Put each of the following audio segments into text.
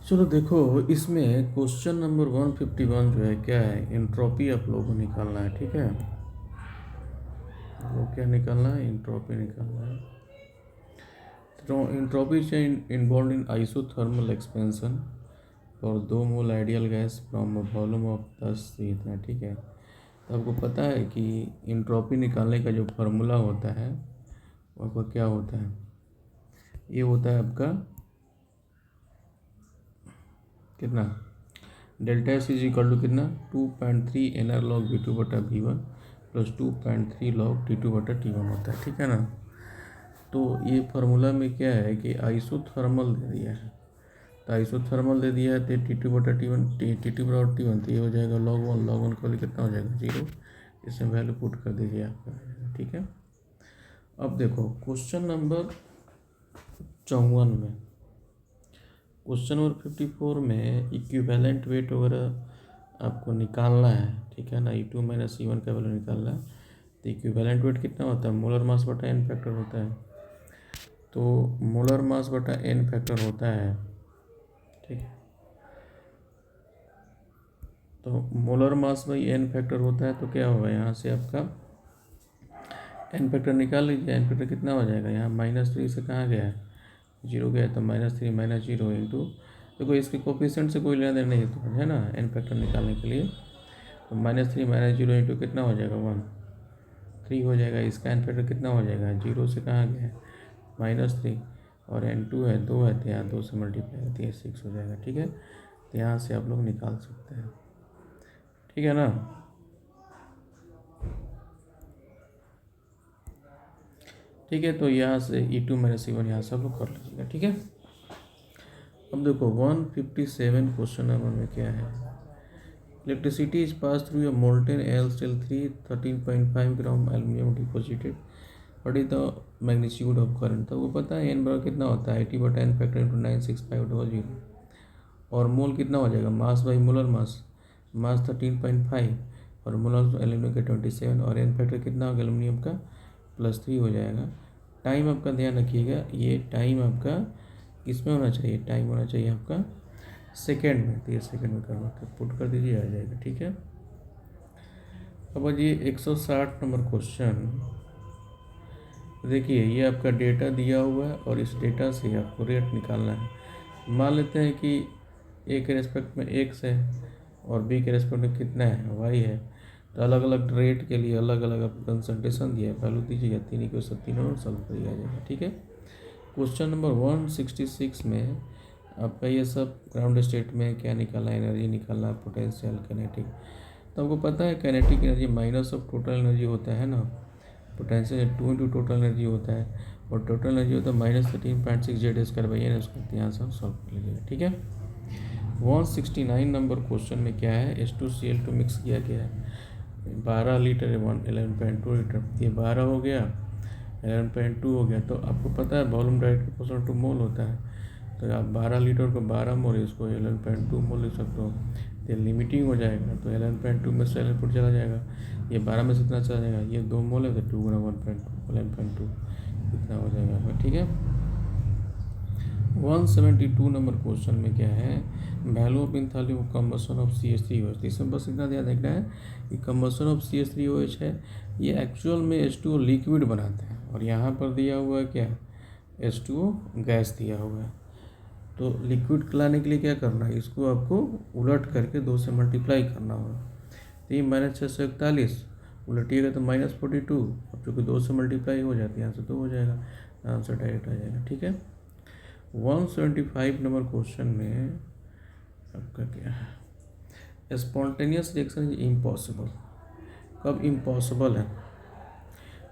चलो देखो, इसमें क्वेश्चन नंबर 151 जो है क्या है, इंट्रोपी आप लोगों को निकालना है। ठीक है, वो क्या निकालना है, इंट्रोपी निकालना है। तो इंट्रोपी से इन्वॉल्व इन आइसोथर्मल एक्सपेंशन और 2 mole ideal gas from volume of 10 इतना। ठीक है, तो आपको पता है कि इंट्रोपी निकालने का जो फार्मूला होता है वो आपका क्या होता है, ये होता है आपका कितना, delta S is equal to कितना 2.3 एन आर लॉग V2 बटा V1 प्लस 2.3 लॉग T2 बटा T1 होता है। ठीक है ना। तो ये फार्मूला में क्या है कि आइसोथर्मल दे दिया है, तो आइसोथर्मल दे दिया है तो T2 बटा T1 T2 बटा T1, तो ये हो जाएगा log 1 का वैल्यू कितना हो जाएगा 0। इसमें वैल्यू पुट कर दीजिए आपका। ठीक है, अब देखो क्वेश्चन नंबर 54 में, क्वेश्चन नंबर 54 में इक्विवेलेंट वेट वगैरह आपको निकालना है। ठीक है ना, E2 माइनस E1 का वैल्यू निकालना है। तो इक्विवेलेंट वेट कितना होता है, मोलर मास बटा n फैक्टर होता है। तो मोलर मास बटा n फैक्टर होता है। ठीक है, तो molar mass by n factor होता है, तो क्या होगा यहाँ से आपका n फैक्टर निकाल लीजिए। n फैक्टर कितना हो जाएगा, यहाँ -3 से कहाँ गया है, 0 गया, तो -3 माइनस 0 इंटू, देखो इसके कोफिशिएंट से कोई लेना देना नहीं तो है ना, n फैक्टर निकालने के लिए। तो -3 माइनस 0 इंटू कितना हो जाएगा 1, 3 हो जाएगा। इसका n फैक्टर कितना हो जाएगा, 0 से कहाँ गया है -3, और n2 है 2 है, तो यहाँ 2 से मल्टीप्लाई करते हैं 6 हो जाएगा। ठीक है, तो यहाँ से आप लोग निकाल सकते हैं। ठीक है ना। ठीक है, तो यहाँ से E2 माइनस E1 यहाँ से आप लोग कर लीजिएगा। ठीक है, अब देखो 157 क्वेश्चन नंबर में क्या है, electricity is pass through a molten Al-Steel 13.5 gram aluminium deposited, what is the magnitude of current. तो वो पता है n बराबर कितना होता है, IT बटा n फैक्टर इंटू 96500, और मोल कितना हो जाएगा, मास बाई मोलर मास, मास 13.5 और मोलर एल्यूमिनियम का 27, और n फैक्टर कितना होगा एल्यूमिनियम का +3 हो जाएगा। टाइम आपका ध्यान रखिएगा, ये टाइम आपका किसमें होना चाहिए, टाइम होना चाहिए आपका सेकेंड में, तो ये सेकेंड में करवा के पुट कर दीजिए, आ जाएगा। ठीक है, अब ये 160 नंबर क्वेश्चन देखिए, ये आपका डेटा दिया हुआ है और इस डेटा से आपको रेट निकालना है। मान लेते हैं कि ए के रेस्पेक्ट में x है और बी के रेस्पेक्ट में कितना है, y है, तो अलग अलग रेट के लिए अलग अलग आपको कंसल्टेशन दिया है, वैल्यू दीजिएगा, तीन को सब तीनों सॉल्व करिए, आ जाएगा। ठीक है, क्वेश्चन नंबर 166 में आपका ये सब ग्राउंड स्टेट में क्या निकालना है, एनर्जी निकालना, पोटेंशियल, कैनेटिक। तो आपको पता है kinetic energy minus of total energy होता है ना, पोटेंशियल 2 इंटू टोटल एनर्जी होता है, और टोटल एनर्जी होता है -13.6 Z² उसको यहाँ से सॉल्व कर लीजिएगा। ठीक है, 169 नंबर क्वेश्चन में क्या है, H2Cl2 मिक्स किया गया है 12 लीटर 11.2 लीटर, ये 12 हो गया 11.2 हो गया। तो आपको पता है वॉल्यूम डायरेक्ट प्रोपोर्शनल टू मोल होता है, तो आप 12 लीटर को 12 मोल, इसको 11.2 मोल लिख सकते हो। ये लिमिटिंग हो जाएगा, तो 11.2 में से इनपुट चला जाएगा, ये 12 में से इतना चला जाएगा, ये 2 मोल है तो 2 गुना 1.2 11.2 इतना हो जाएगा आपका। ठीक है, 172 नंबर क्वेश्चन में क्या है, value of enthalpy of combustion of CH3OH। इसमें बस इतना ध्यान रखना है कि कंबशन ऑफ CH3OH है, ये एक्चुअल में H2O लिक्विड बनाते हैं, और यहाँ पर दिया हुआ है क्या, H2O गैस दिया हुआ है। तो लिक्विड लाने के लिए क्या करना है, इसको आपको उलट करके 2 से मल्टीप्लाई करना होगा। तो ये -641 उलटिएगा तो -42, अब चूँकि 2 से मल्टीप्लाई हो जाती है, यहाँ से 2 हो जाएगा, आंसर डायरेक्ट आ जाएगा। ठीक है, 175 नंबर क्वेश्चन में आपका क्या है, स्पॉन्टेनियस रिएक्शन इज इम्पॉसिबल। कब इम्पॉसिबल है,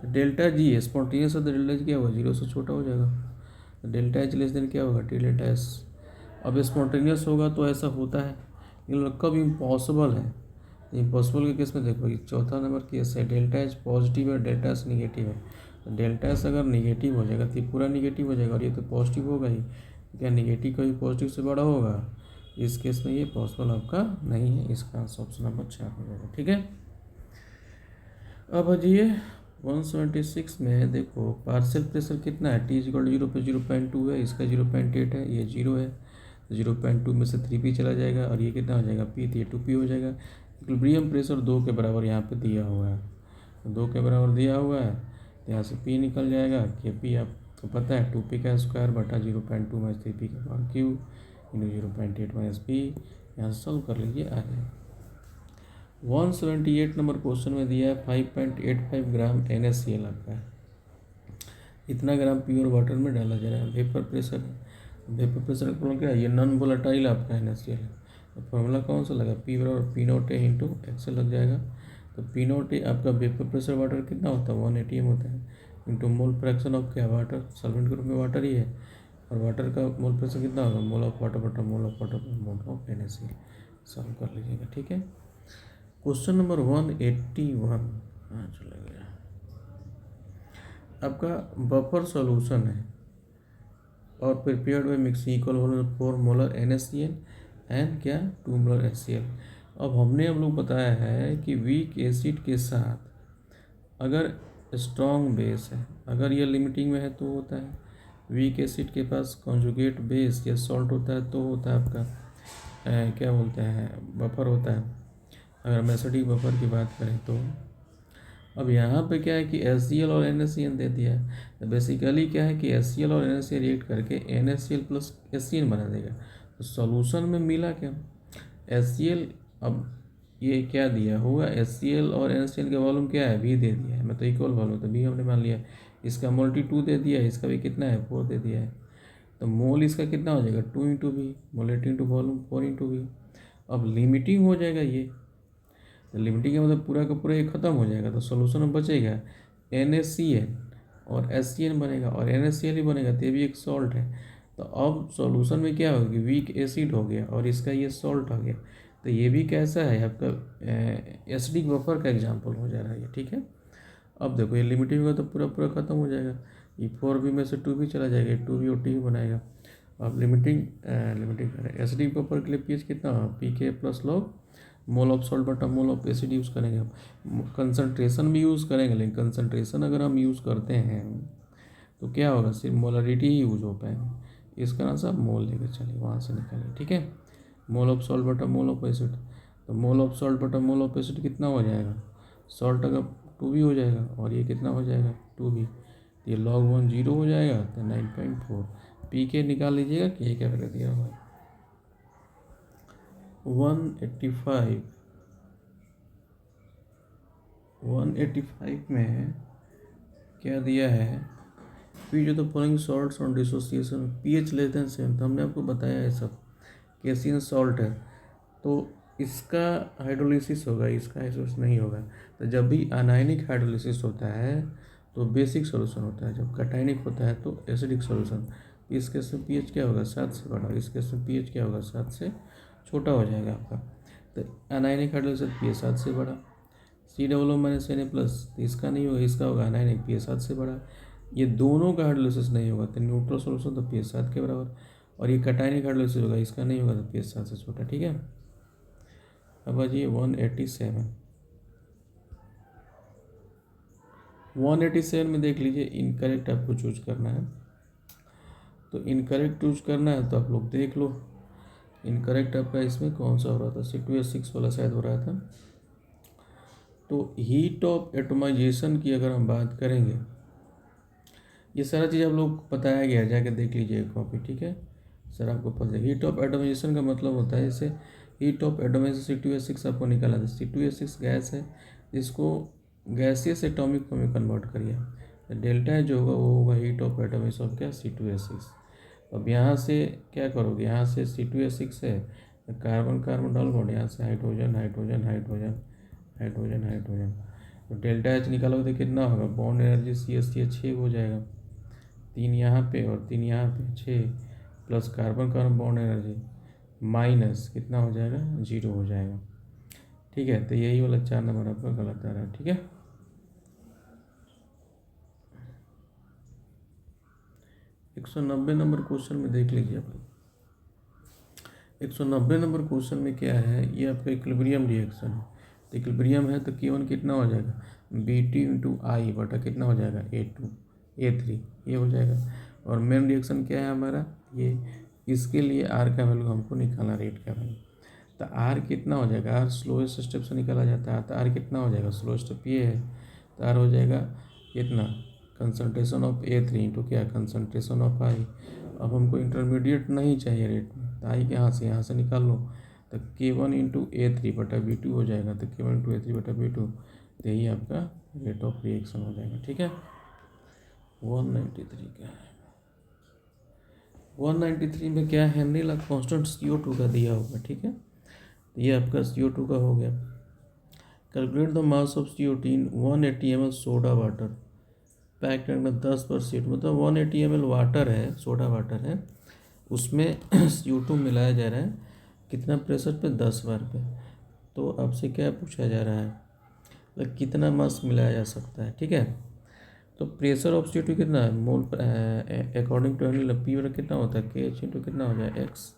डेल्टा जी स्पॉन्टेनियस है तो डेल्टा जी क्या होगा, 0 से छोटा हो जाएगा, तो डेल्टा एच लेस देन क्या होगा, T डेल्टा एस। अब स्पॉन्टेनियस होगा तो ऐसा होता है, लेकिन कब इम्पॉसिबल है, इम्पॉसिबल के केस में देखो, ये चौथा नंबर केस है, डेल्टा एच पॉजिटिव है, डेल्टा एस निगेटिव है। तो डेल्टा एस अगर निगेटिव हो जाएगा तो ये पूरा निगेटिव हो जाएगा, और ये तो पॉजिटिव होगा ही, क्या निगेटिव कभी पॉजिटिव से बड़ा होगा, इस केस में ये पॉसिबल आपका नहीं है, इसका आंसर ऑप्शन नंबर 4 हो जाएगा। ठीक है, अब अजिए 176 में देखो पार्शियल प्रेशर कितना है, T = 0 पे 0.2 है, इसका 0.8 है, ये 0 है, तो 0.2 में से 3p चला जाएगा और ये कितना हो जाएगा p, तो ये 2p हो जाएगा। इक्विलिब्रियम प्रेशर 2 के बराबर यहाँ पे दिया हुआ है, तो 2 के बराबर दिया हुआ है, तो यहाँ से p निकल जाएगा कि p आपको पता है 2p का स्क्वायर बटा 0.2 माइनस 3p का power cube into 0.8 minus p। यहाँ से सॉल्व कर लीजिए, आ जाएगा। 178 नंबर क्वेश्चन में दिया है 5.85 ग्राम NaCl आपका है, इतना ग्राम प्योर वाटर में डाला जा रहा है। वेपर प्रेशर का फॉर्मूला क्या है, ये नॉन वोलेटाइल आपका NaCl है, तो फॉर्मूला कौन सा लगा, P बराबर P not a into XL लग जाएगा। तो P नॉट ए आपका वेपर प्रेशर वाटर कितना होता है 180 m होता है, इंटू मोल फ्रैक्शन ऑफ क्या वाटर, सॉल्वेंट के रूप में वाटर ही है, और वाटर का मोल फ्रैक्शन कितना होगा, मोल ऑफ वाटर बटा mole of water mole of NaCl। Solve कर लीजिएगा, ठीक है। क्वेश्चन नंबर 181, हाँ चला गया, आपका बफर सॉल्यूशन है और prepared by mixing equal 4 molar NaCl and क्या 2 मोलर HCl। अब हमने हम लोग बताया है कि वीक एसिड के साथ अगर स्ट्रॉन्ग बेस है, अगर ये लिमिटिंग में है तो होता है, वीक एसिड के पास कॉन्जुगेट बेस या सॉल्ट होता है तो होता है आपका क्या बोलते हैं बफर होता है, अगर हम एसिडिक बफर की बात करें तो। अब यहाँ पे क्या है कि HCl और NaCl दे दिया है, तो बेसिकली क्या है कि HCl और NaCl रिएक्ट करके NaCl प्लस HCl बना देगा। तो सॉल्यूशन में मिला क्या, HCl, अब ये क्या दिया होगा, HCl और NaCl का वॉल्यूम क्या है V दे दिया है, मतलब इक्वल वॉल्यूम, तो V हमने मान लिया। इसका मोल्टी 2 दे दिया है, इसका भी कितना है 4 दे दिया है, तो मोल इसका कितना हो जाएगा 2 into V, molarity into volume 4 into V. अब लिमिटिंग हो जाएगा ये, तो लिमिटिंग का मतलब पूरा का पूरा ये खत्म हो जाएगा, तो सोल्यूशन में बचेगा NaCl और HCl बनेगा, और NaCl ही बनेगा, तो ये भी एक सॉल्ट है। तो अब सॉल्यूशन में क्या होगी, वीक एसिड हो गया और इसका ये सॉल्ट हो गया, तो ये भी कैसा है आपका एसिडिक बफर का एग्जाम्पल हो जा रहा है ये, ठीक है। अब देखो ये लिमिटिंग होगा तो पूरा पूरा खत्म हो जाएगा, ये 4b में से 2b चला जाएगा, 2b और t बनाएगा। अब लिमिटिंग एसिडिक बफर के लिए pH कितना होगा, pK plus log mole of salt बटा मोल ऑफ एसिड यूज़ करेंगे हम, कंसनट्रेशन भी यूज़ करेंगे, लेकिन कंसनट्रेशन अगर हम यूज़ करते हैं तो क्या होगा, सिर्फ मोलरिटी ही यूज़ हो पाएंगे, इसका ना सब मोल लेकर चलिए वहाँ से निकालिए, ठीक है। मोल ऑफ सॉल्ट बटा मोल ऑफ एसिड, तो मोल ऑफ सॉल्ट बटा मोल ऑफ एसिड कितना हो जाएगा, सॉल्ट अगर 2b हो जाएगा और ये कितना हो जाएगा 2b, तो ये log 1 0 हो जाएगा, तो 9.4। pK निकाल लीजिएगा कि ये क्या कर दिया हुआ है 185 में क्या दिया है, पी जो the following salts on dissociation pH less than 7, तो हमने आपको बताया है सब कैसियन सॉल्ट है, तो इसका हाइड्रोलिसिस होगा, इसका हाइड्रोलिसिस नहीं होगा। तो जब भी अनायनिक हाइड्रोलिसिस होता है तो बेसिक सॉल्यूशन होता है, जब कटायनिक होता है तो एसिडिक सॉल्यूशन। इस केस में pH क्या होगा 7 से बड़ा, इस केस में pH क्या होगा 7 से छोटा हो जाएगा आपका। तो अनायनिक हाइड्रोलिसिस pH 7 से बड़ा, COO माइनस Na प्लस, तो इसका नहीं होगा, इसका होगा अनायनिक pH 7 से बड़ा। ये दोनों का हाइड्रोलिसिस नहीं होगा तो न्यूट्रल सॉल्यूशन, तो pH 7 के बराबर, और ये कटायनिक हाइड्रोलिसिस होगा, इसका नहीं होगा तो pH 7 से छोटा, ठीक है। अब आ जाइए 187 में देख लीजिए, इनकरेक्ट आपको चूज करना है, तो इनकरेक्ट चूज करना है तो आप लोग देख लो, इनकरेक्ट आपका इसमें कौन सा हो रहा था, C2H6 वाला शायद हो रहा था। तो हीट ऑफ एटोमाइजेशन की अगर हम बात करेंगे, ये सारा चीज़ आप लोग बताया गया, जाके देख लीजिए कॉपी, ठीक है सर, आपको पता है। हीट ऑफ एटोमाइजेशन का मतलब होता है, जैसे हीट ऑफ एटोमाइजेशन C2H6 आपको निकाला था, C2H6 गैस है, इसको गैसियस एटॉमिक फॉर्म में कन्वर्ट करिए, तो डेल्टा जो होगा वो होगा हीट ऑफ एटोमाइजेशन ऑफ क्या C2H6। अब यहाँ से क्या करोगे, यहाँ से C2H6 है, कार्बन कार्बन डालो, यहाँ से hydrogen hydrogen hydrogen hydrogen hydrogen, तो डेल्टा H निकालोगे तो कितना होगा, बॉन्ड एनर्जी CH 6 हो जाएगा, 3 यहाँ पे और 3 यहाँ पे 6, plus carbon carbon bond energy minus कितना हो जाएगा 0 हो जाएगा, ठीक है। तो यही वाला 4 नंबर आपका गलत आ रहा है, ठीक है। 190 नंबर क्वेश्चन में देख लीजिए आप, 190 नंबर क्वेश्चन में क्या है, ये आपका इक्विलिब्रियम रिएक्शन है, तो इक्विलिब्रियम है तो K1 कितना हो जाएगा BT इंटू आई बटा कितना हो जाएगा A2 A3, ये हो जाएगा। और मेन रिएक्शन क्या है हमारा, ये इसके लिए आर का वैल्यू हमको निकालना, रेट का वैल्यू। तो आर कितना हो जाएगा, आर स्लोएस्ट स्टेप से निकाला जाता है, तो आर कितना हो जाएगा, स्लो स्टेप ये है, तो आर हो जाएगा कितना, कंसंट्रेशन ऑफ A3 इंटू क्या, कंसंट्रेशन ऑफ आई। अब हमको इंटरमीडिएट नहीं चाहिए रेट में, तो आई यहाँ से निकाल लो, तो K1 इंटू A3/B2 हो जाएगा, तो K1 इंटू A3/B2, तो यही आपका रेट ऑफ रिएक्शन हो जाएगा। ठीक है, 193 का है। 193 में क्या है, हेनरी ला कांस्टेंट CO2 का दिया होगा। ठीक है, तो ये आपका CO2 का हो गया। Calculate the mass of CO2 in 180 ml soda water packed में 10%, मतलब 180 ml वाटर है, सोडा वाटर है, उसमें CO2 मिलाया जा रहा है कितना प्रेशर पे, 10 बार पे। तो आपसे क्या पूछा जा रहा है, मतलब कितना मास मिलाया जा सकता है। ठीक है, तो प्रेशर ऑफ CO2 कितना है, मोल अकॉर्डिंग टू हेनरी पी बराबर कितना होता है, KH इंटू कितना हो जाएगा, X।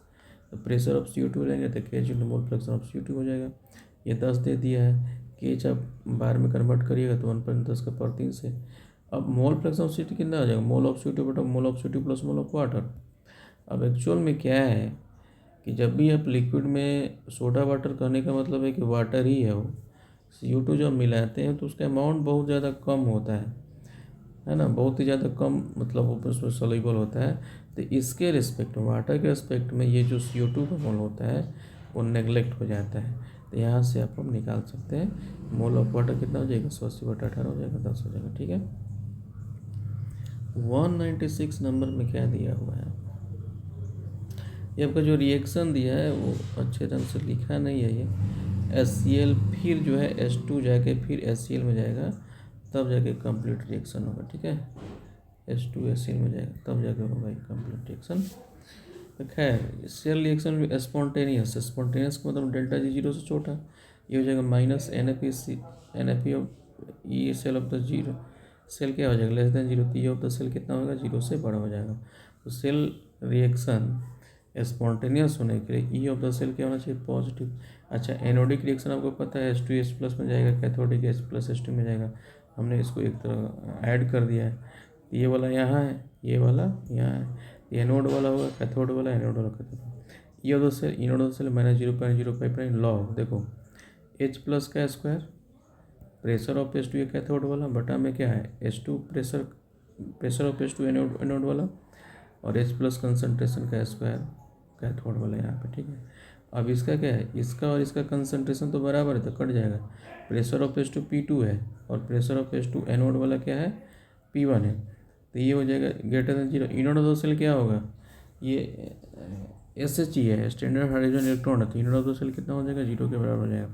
तो प्रेशर ऑफ CO2 लेंगे तो KH into mole fraction of CO2 हो जाएगा। ये 10 दे दिया है, KH आप बार में कन्वर्ट करिएगा तो 1/10 का पावर 3 से। अब मोल फ्रैक्शन ऑफ CO2 कितना आ जाएगा, मोल ऑफ CO2 बटा mole of CO2 plus mole of water. अब एक्चुअल में क्या है कि जब भी आप लिक्विड में सोडा वाटर कहने का मतलब है कि वाटर ही है वो, CO2 जब मिलाते हैं तो उसका अमाउंट बहुत ज़्यादा कम होता है ना, बहुत ही ज़्यादा कम, मतलब वो उसमें सोल्यूबल होता है। तो इसके रिस्पेक्ट में, वाटर के रिस्पेक्ट में, ये जो CO2 का मोल होता है वो नेगलेक्ट हो जाता है। तो यहाँ से आप हम निकाल सकते हैं मोल ऑफ वाटर कितना हो जाएगा, 180/18 हो जाएगा, 10 हो जाएगा। ठीक है, 196 नंबर में क्या दिया हुआ है, ये आपका जो रिएक्शन दिया है वो अच्छे ढंग से लिखा नहीं है। ये HCl फिर जो है H2 जाके फिर HCl में जाएगा, तब जाके कंप्लीट रिएक्शन होगा। ठीक है, H2 HCl में जाएगा तब जाके होगा ये कंप्लीट रिएक्शन। तो खैर सेल रिएक्शन में स्पॉन्टेनियस का मतलब डेल्टा G 0 से छोटा, ये हो जाएगा minus NAP of E cell of the zero, cell क्या हो जाएगा, लेस देन 0, तो ई ऑफ द सेल कितना होगा, 0 से बड़ा हो जाएगा। तो सेल रिएक्शन स्पॉन्टेनियस होने के लिए ई ऑफ द सेल क्या होना चाहिए, पॉजिटिव। अच्छा, एनोडिक रिएक्शन आपको पता है H2H+ में जाएगा, कैथोडिक H+H2 में जाएगा। हमने इसको एक तरह ऐड कर दिया है, ये वाला यहाँ है, ये वाला यहाँ है, ये एनोड वाला होगा, कैथोड वाला एनोड वाला cathode. E of the cell anode of the cell -0.05 log, देखो H+ का स्क्वायर, प्रेशर ऑफ H2 ये कैथोड वाला, बटा में क्या है H2 pressure of H2 anode वाला, और H+ कंसनट्रेशन का स्क्वायर कैथोड वाला यहाँ पे। ठीक है, अब इसका क्या है, इसका और इसका कंसंट्रेशन तो बराबर है, तो कट जाएगा। प्रेशर ऑफ H2 P2 है और प्रेशर ऑफ H2 एनोड वाला क्या है, P1 है, तो ये हो जाएगा greater than 0। Anode of the cell क्या होगा, ये SH ही है, स्टैंडर्ड हाइड्रोजन इलेक्ट्रॉन है, तो इनोड ऑफ द सेल कितना हो जाएगा, 0 के बराबर हो जाएगा।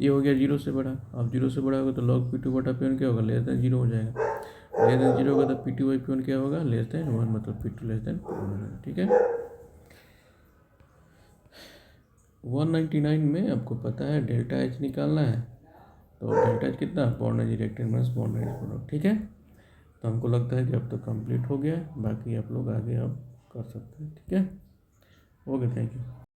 ये हो गया 0 से बड़ा, अब 0 से बड़ा होगा तो log P2/P1 क्या होगा, लेस देन 0 हो जाएगा। लेस देन 0 होगा तो P2/P1 क्या होगा, लेस देन 1, मतलब P2 लेस देन P1 हो जाएगा। ठीक है, 199 में आपको पता है डेल्टा H निकालना है, तो डेल्टा H कितना, bond energy reacted minus bond energy product. ठीक है, तो हमको लगता है कि अब तो कंप्लीट हो गया है, बाकी आप लोग आगे अब कर सकते हैं। ठीक है, ओके, थैंक यू।